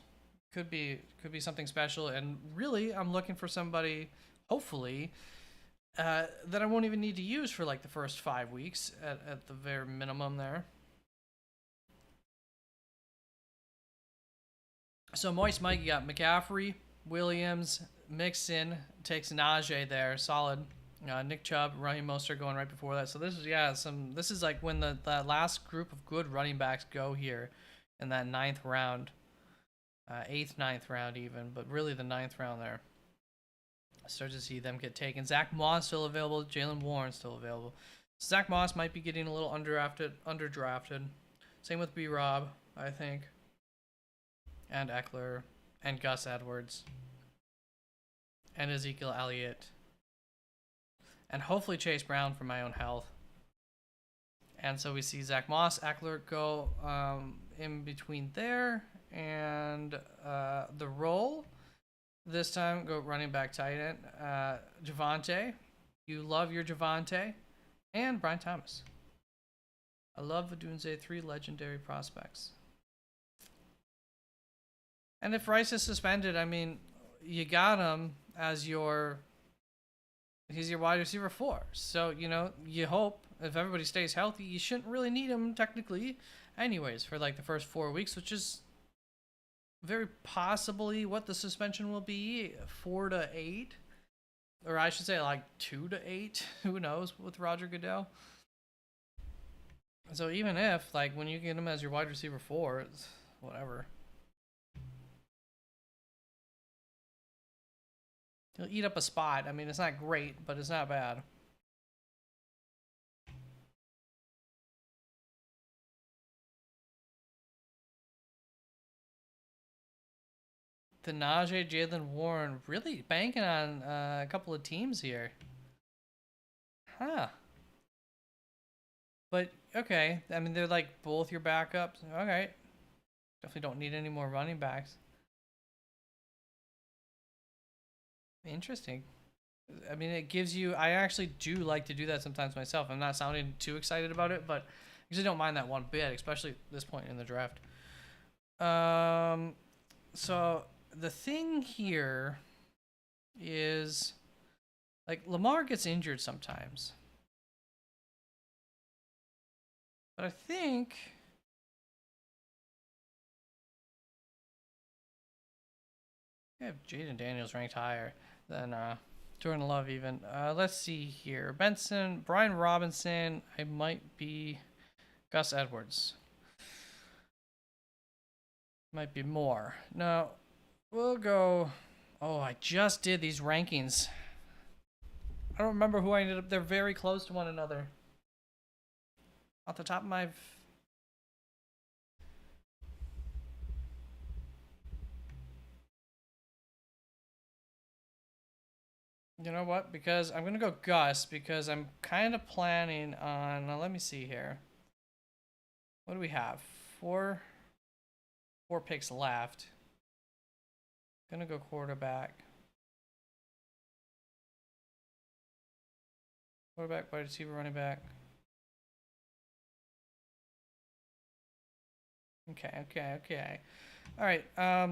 could be something special. And really, I'm looking for somebody, hopefully, that I won't even need to use for like the first 5 weeks at the very minimum there. So Moist Mike, you got McCaffrey, Williams, Mixon, takes Najee there, solid. Nick Chubb, Raheem Mostert going right before that. So this is this is like when the last group of good running backs go here in that 9th round, 8th, 9th round even, but really the 9th round there. Start to see them get taken. Zach Moss still available. Jalen Warren still available. Zach Moss might be getting a little underdrafted. Same with B. Rob, I think. And Eckler. And Gus Edwards. And Ezekiel Elliott. And hopefully Chase Brown for my own health. And so we see Zach Moss, Eckler go in between there. And the roll. This time, go running back tight end. Javonte. You love your Javonte. And Brian Thomas. I love Vadunze, 3 legendary prospects. And if Rice is suspended, I mean, you got him as he's your wide receiver 4. So, you hope if everybody stays healthy, you shouldn't really need him technically anyways for like the first 4 weeks, which is very possibly what the suspension will be, 4 to 8, or I should say like 2 to 8. Who knows with Roger Goodell? So even if like when you get him as your wide receiver 4, it's whatever. He'll eat up a spot. I mean, it's not great, but it's not bad. The Najee, Jalen Warren, really banking on a couple of teams here. Huh. But, okay. I mean, they're like both your backups. Okay. Definitely don't need any more running backs. Interesting. I mean, it gives you... I actually do like to do that sometimes myself. I'm not sounding too excited about it, but I usually don't mind that one bit, especially at this point in the draft. So... the thing here is, like, Lamar gets injured sometimes. But I think... I have Jaden Daniels ranked higher than Jordan Love even. Let's see here. Benson, Brian Robinson, I might be Gus Edwards. Might be more. No. We'll go... Oh, I just did these rankings. I don't remember who I ended up... They're very close to one another. Off the top of my... You know what? Because I'm going to go Gus, because I'm kind of planning on... Now, let me see here. What do we have? Four picks left. Gonna go quarterback. Quarterback, wide receiver, running back. Okay. All right.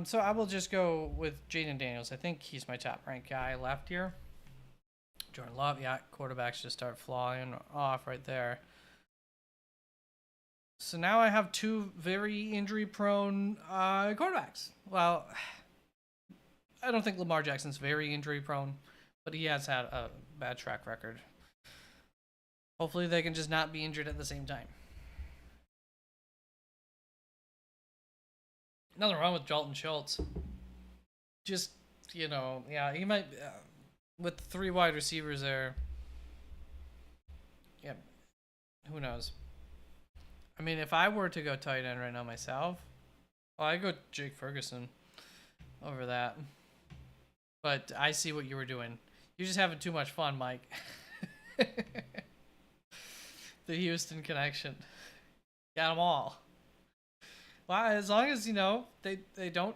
So I will just go with Jaden Daniels. I think he's my top ranked guy left here. Jordan Love, yeah, quarterbacks just start flying off right there. So now I have 2 very injury-prone quarterbacks. Well, I don't think Lamar Jackson's very injury-prone, but he has had a bad track record. Hopefully they can just not be injured at the same time. Nothing wrong with Dalton Schultz. just, yeah, he might, with the three wide receivers there, yeah, who knows? I mean, if I were to go tight end right now myself, well, I'd go Jake Ferguson over that. But I see what you were doing. You're just having too much fun, Mike. The Houston connection. Got them all. Well, as long as, they don't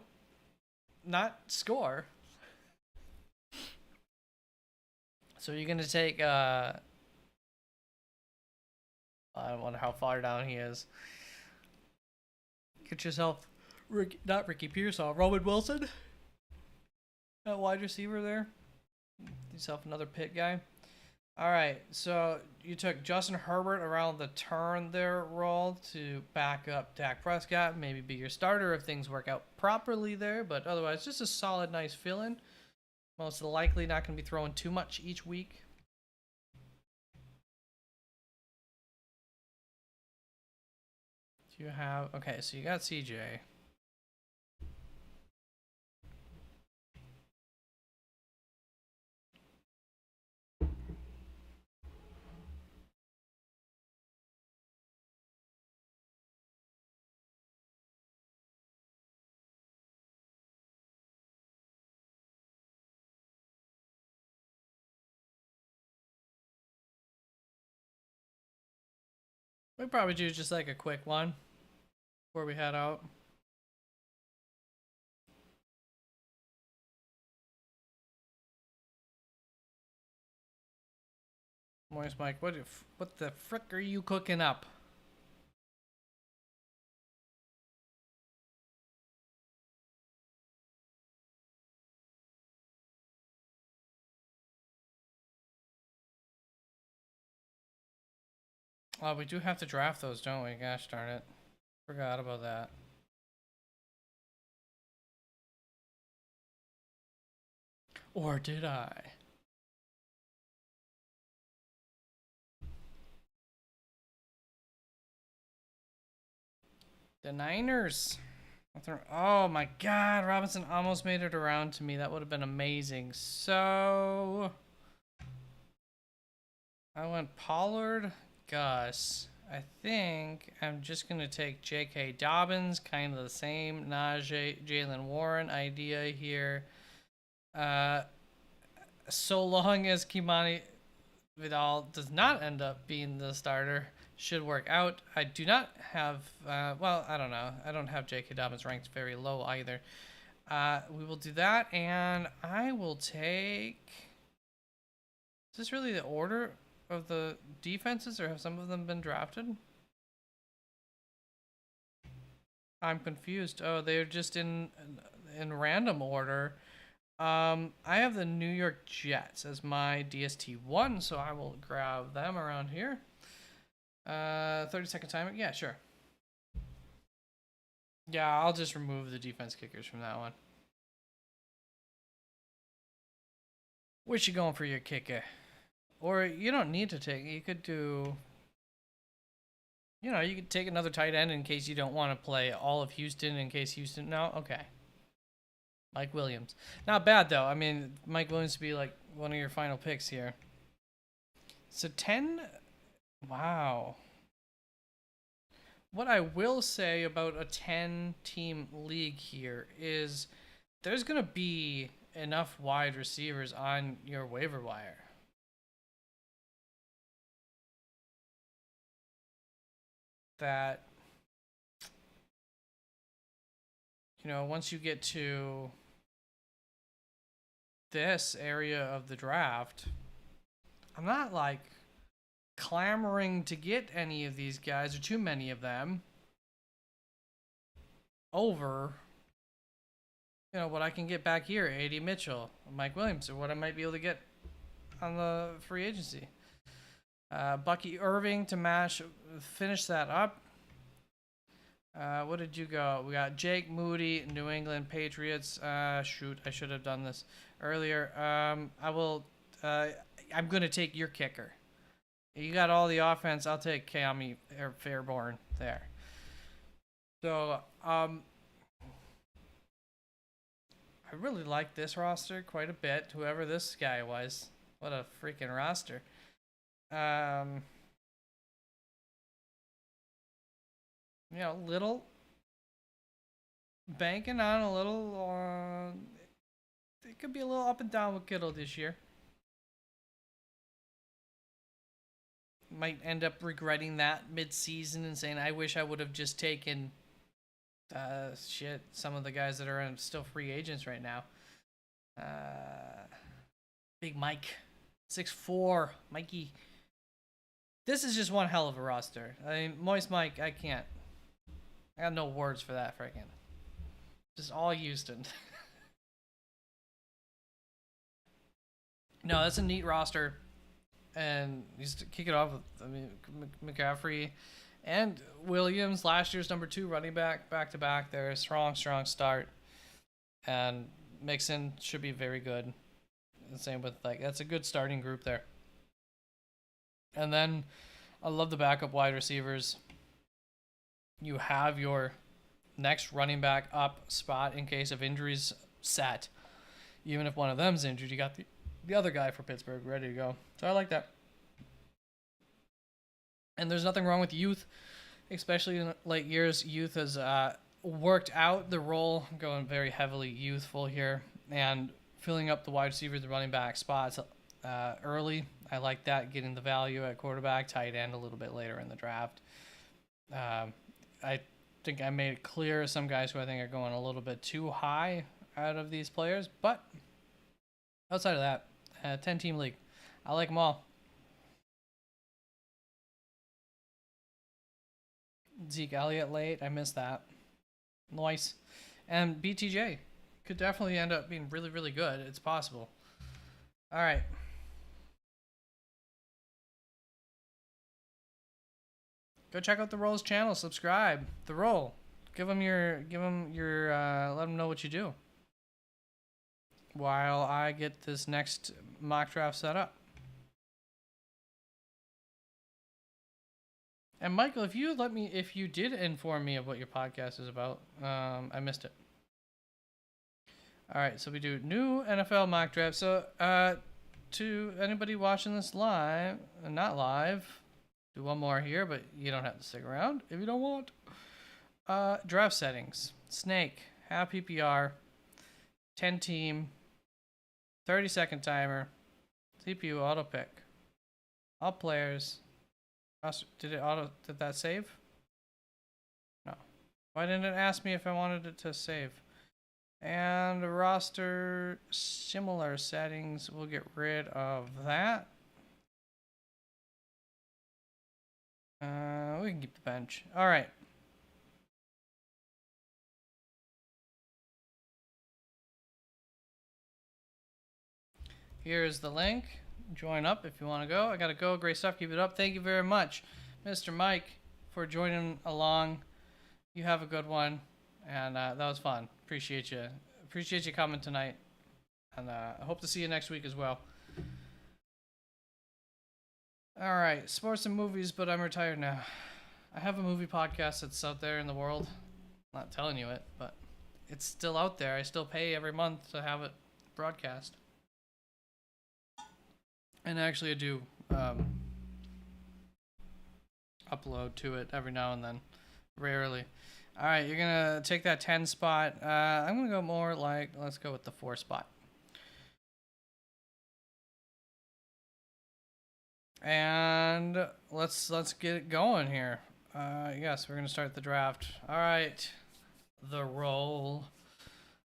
not score. So you're going to take, I wonder how far down he is. Get yourself, not Ricky Pearsall, Roman Wilson. That wide receiver there. Get yourself another pit guy. All right, so you took Justin Herbert around the turn there role to back up Dak Prescott, maybe be your starter if things work out properly there, but otherwise just a solid, nice fill-in. Most likely not going to be throwing too much each week. Do you have... Okay, so you got CJ. We probably do just like a quick one before we head out. Morris Mike, what the frick are you cooking up? Oh, we do have to draft those, don't we? Gosh darn it. Forgot about that. Or did I? The Niners. Oh my god, Robinson almost made it around to me. That would have been amazing. So I went Pollard, Gus. I think I'm just going to take J.K. Dobbins, kind of the same Najee, Jalen Warren idea here. So long as Kimani Vidal does not end up being the starter, should work out. I do not have, well, I don't know. I don't have J.K. Dobbins ranked very low either. We will do that, and I will take... Is this really the order of the defenses, or have some of them been drafted? I'm confused. Oh, they're just in random order. I have the New York Jets as my DST1, so I will grab them around here. 30-second timer? Yeah, sure. Yeah, I'll just remove the defense kickers from that one. Where's you going for your kicker? Or you don't need to take... You could do... you could take another tight end in case you don't want to play all of Houston in case Houston... No? Okay. Mike Williams. Not bad, though. I mean, Mike Williams would be like one of your final picks here. So 10... Wow. What I will say about a 10-team league here is there's going to be enough wide receivers on your waiver wire. That, once you get to this area of the draft, I'm not like clamoring to get any of these guys or too many of them over what I can get back here. A.D. Mitchell, Mike Williams, or what I might be able to get on the free agency. Bucky Irving to finish that up. What did you go? We got Jake Moody, New England Patriots. Shoot, I should have done this earlier. I'm going to take your kicker. You got all the offense. I'll take Kami Fairborn there. So, I I really like this roster quite a bit. Whoever this guy was, what a freaking roster. You know, little banking on a little. It could be a little up and down with Kittle this year. Might end up regretting that mid-season and saying, "I wish I would have just taken some of the guys that are still free agents right now." Big Mike, 6'4", Mikey. This is just one hell of a roster. I mean, Moist Mike, I can't. I got no words for that freaking. Just all Houston. No, that's a neat roster. And he's to kick it off with, I mean, McCaffrey and Williams, last year's number 2 running back to back. They're a strong start. And Mixon should be very good. The same with, like, that's a good starting group there. And then I love the backup wide receivers. You have your next running back up spot in case of injuries set. Even if one of them's injured, you got the other guy for Pittsburgh ready to go. So I like that. And there's nothing wrong with youth, especially in late years. Youth has worked out the role, going very heavily youthful here, and filling up the wide receiver, the running back spots early. I like that, getting the value at quarterback, tight end a little bit later in the draft. I think I made it clear some guys who I think are going a little bit too high out of these players, but outside of that, 10-team league. I like them all. Zeke Elliott late. I missed that. Nice. And BTJ could definitely end up being really, really good. It's possible. All right. Go check out the Roll's channel. Subscribe. The Roll. Give them your. Let them know what you do. While I get this next mock draft set up. And Michael, if you did inform me of what your podcast is about, I missed it. All right, so we do new NFL mock draft. So, to anybody watching this live, not live, do one more here, but you don't have to stick around if you don't want. Draft settings: Snake, half PPR, 10-team, 30-second timer, CPU auto pick, all players. Did that save? No. Why didn't it ask me if I wanted it to save? And roster similar settings. We'll get rid of that. We can keep the bench. All right. Here's the link. Join up if you want to go. I gotta go. Great stuff. Keep it up. Thank you very much, Mr. Mike, for joining along. You have a good one, and that was fun. Appreciate you coming tonight, and I hope to see you next week as well. All right, sports and movies, but I'm retired now. I have a movie podcast that's out there in the world. I'm not telling you it, but it's still out there. I still pay every month to have it broadcast. And actually, I do upload to it every now and then. Rarely. All right, you're going to take that 10 spot. I'm going to go more like, let's go with the 4 spot. And let's get it going here. Yes, we're going to start the draft. All right, the roll.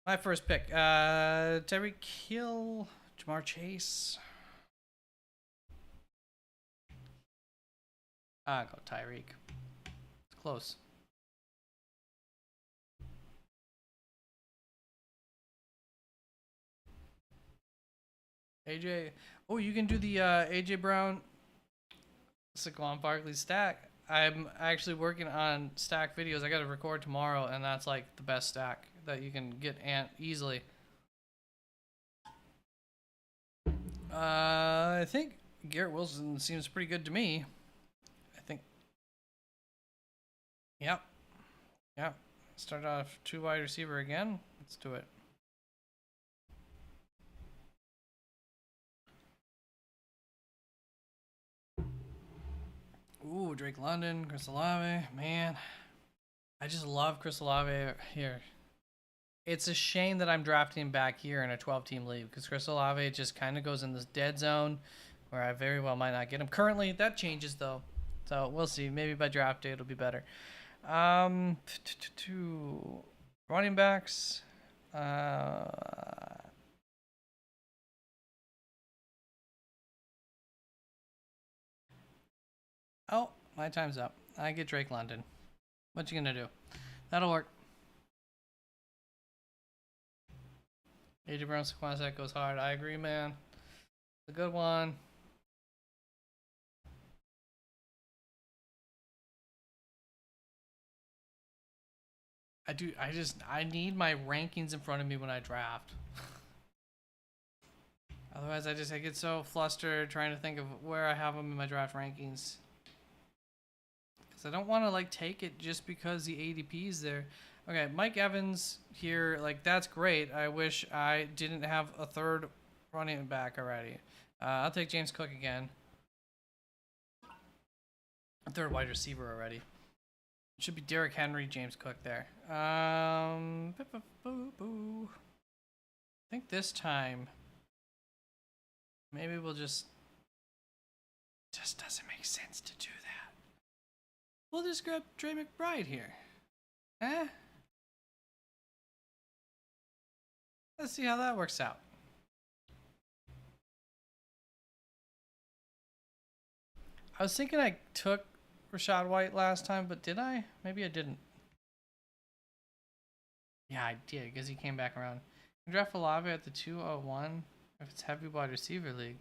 My first pick, Tyreek Hill, Jamar Chase. Go Tyreek. It's close. AJ. Oh, you can do the AJ Brown, Saquon Barkley stack. I'm actually working on stack videos. I got to record tomorrow, and that's like the best stack that you can get easily. I think Garrett Wilson seems pretty good to me. Yep. Start off 2 wide receiver again. Let's do it. Ooh, Drake London, Chris Olave, man. I just love Chris Olave here. It's a shame that I'm drafting him back here in a 12-team league because Chris Olave just kind of goes in this dead zone where I very well might not get him. Currently, that changes though, so we'll see. Maybe by draft day it'll be better. Two running backs. Oh, my time's up. I get Drake London. What you gonna do? That'll work. AJ Brown Saquon goes hard. I agree, man. It's a good one. I need my rankings in front of me when I draft. Otherwise, I get so flustered trying to think of where I have them in my draft rankings. Because I don't want to like take it just because the ADP's there. Okay, Mike Evans here, like that's great. I wish I didn't have a third running back already. I'll take James Cook again. A third wide receiver already. It should be Derrick Henry, James Cook there. I think this time maybe we'll just doesn't make sense to do that. We'll just grab Trey McBride here. Eh? Let's see how that works out. I was thinking I took Rashad White last time, but did I? Maybe I didn't. Yeah, I did, because he came back around. You draft Olave at the 201 if it's heavy wide receiver league.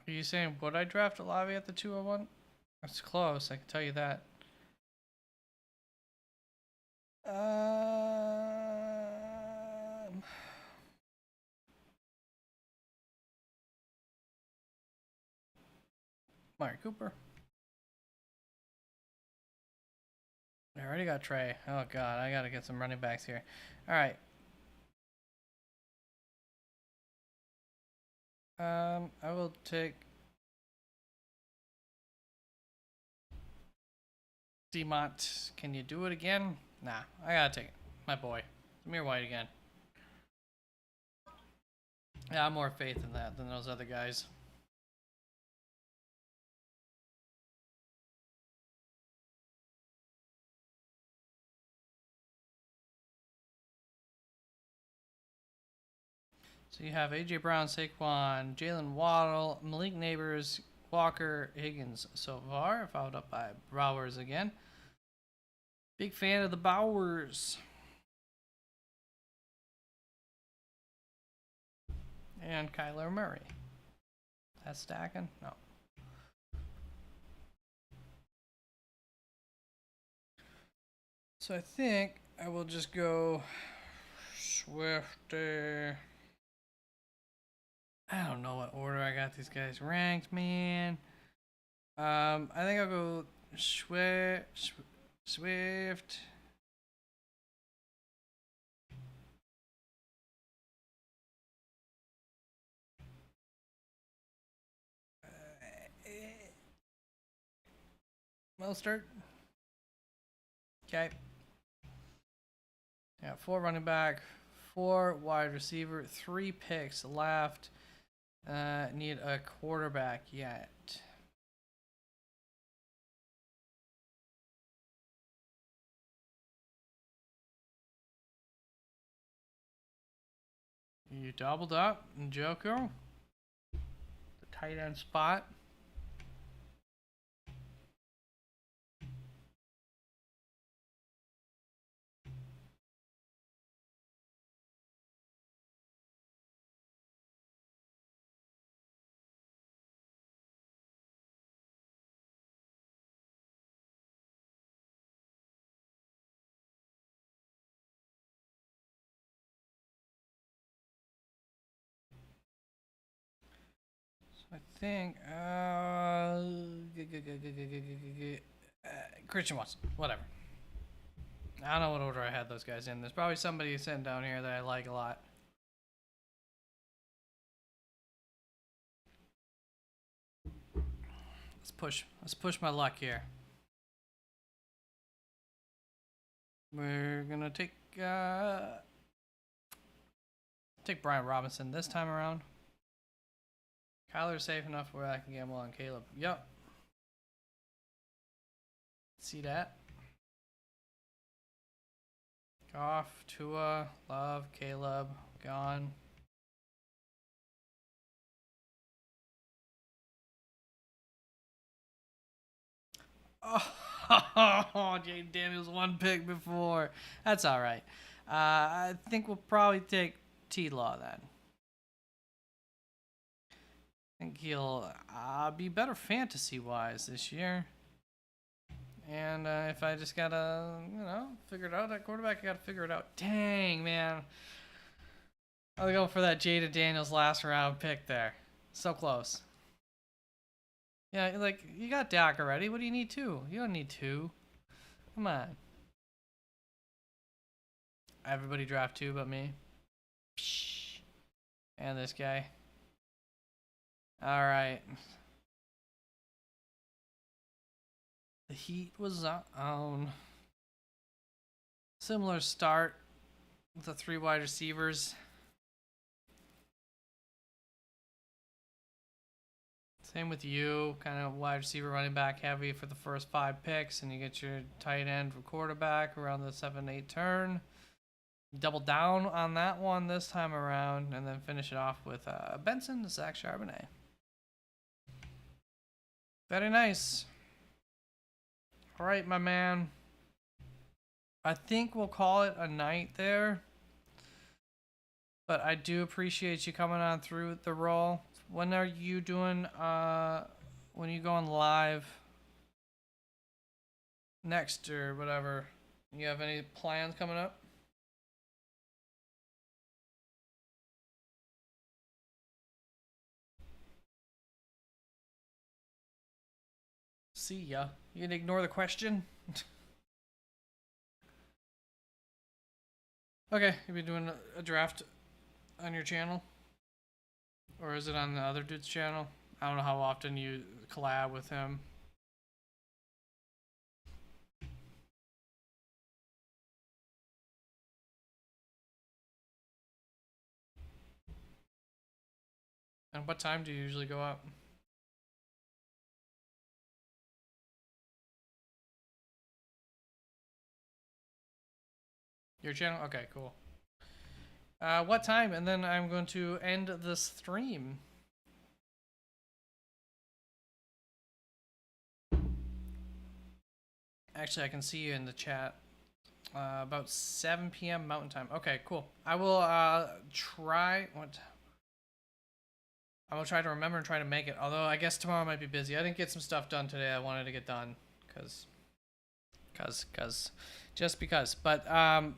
Are you saying would I draft Olave at the 201? That's close, I can tell you that. Mark Cooper. I already got Trey. Oh god, I gotta get some running backs here. Alright. I will take Demont. Can you do it again? Nah, I gotta take it. My boy. Zamir White again. Yeah, I have more faith in that than those other guys. So you have AJ Brown, Saquon, Jalen Waddle, Malik Neighbors, Walker, Higgins so far, followed up by Bowers again. Big fan of the Bowers. And Kyler Murray. That's stacking? No. So I think I will just go Swift. I don't know what order I got these guys ranked, man. I think I'll go Swift. Mostert. Okay. Yeah, 4 running back, 4 wide receiver, 3 picks left. Need a quarterback yet. You doubled up, Joker. The tight end spot. So I think Christian Watson, whatever. I don't know what order I had those guys in. There's probably somebody sitting down here that I like a lot. Let's push my luck here. We're gonna take Brian Robinson this time around. Kyler's safe enough where I can gamble on Caleb. Yep. See that? Goff, Tua, Love, Caleb, gone. Oh, Jaden Daniels one pick before. That's all right. I think we'll probably take T-Law then. I think he'll be better fantasy-wise this year. And if I just gotta, figure it out, that quarterback, I gotta figure it out. Dang, man. I'll go for that Jaden Daniels last round pick there. So close. Yeah, like, you got Dak already. What do you need two? You don't need two. Come on. Everybody draft two but me. Psh. And this guy. Alright. The heat was on. Similar start with the 3 wide receivers. Same with you, kind of wide receiver, running back heavy for the first 5 picks, and you get your tight end for quarterback around the 7-8 turn. Double down on that one this time around, and then finish it off with Benson, Zach Charbonnet. Very nice. All right, my man. I think we'll call it a night there. But I do appreciate you coming on through the roll. When are you doing, when you going live next or whatever? You have any plans coming up? See ya. You gonna ignore the question? Okay, you'll be doing a draft on your channel? Or is it on the other dude's channel? I don't know how often you collab with him. And what time do you usually go up? Your channel? Okay, cool. What time? And then I'm going to end the stream. Actually, I can see you in the chat. About 7 p.m. Mountain Time. Okay, cool. I will try. I will try to remember and try to make it. Although I guess tomorrow might be busy. I didn't get some stuff done today I wanted to get done. Just because. But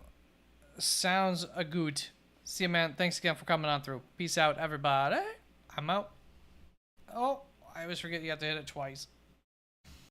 sounds a good. See you, man. Thanks again for coming on through. Peace out, everybody. I'm out. Oh, I always forget you have to hit it twice.